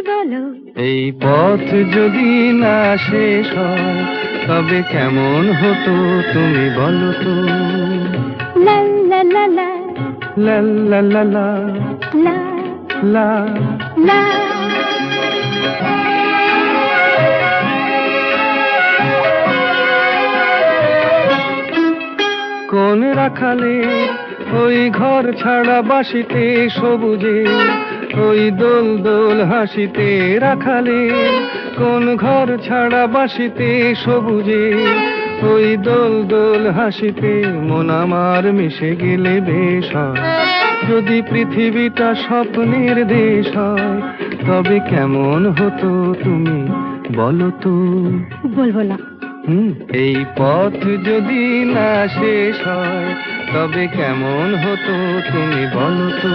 বলো। এই পথ যদি না শেষ হয় তবে কেমন হতো তুমি বলো তো। লা লা লা লা লা লা লা লা লা লা। লা। কোন রাখালে ওই ঘর ছাড়া বাসিতে সবুজে, ওই দোল দোল হাসিতে রাখালে, কোন ঘর ছাড়া বাসিতে সবুজে, ওই দোল দোল হাসিতে মন আমার মিশে গেলে বেশ হয়। যদি পৃথিবীটা স্বপ্নের দেশ হয় তবে কেমন হতো তুমি বলো তো। বলবো না। এই পথ যদি না শেষ হয় তবে কেমন হতো তুমি বলো তো।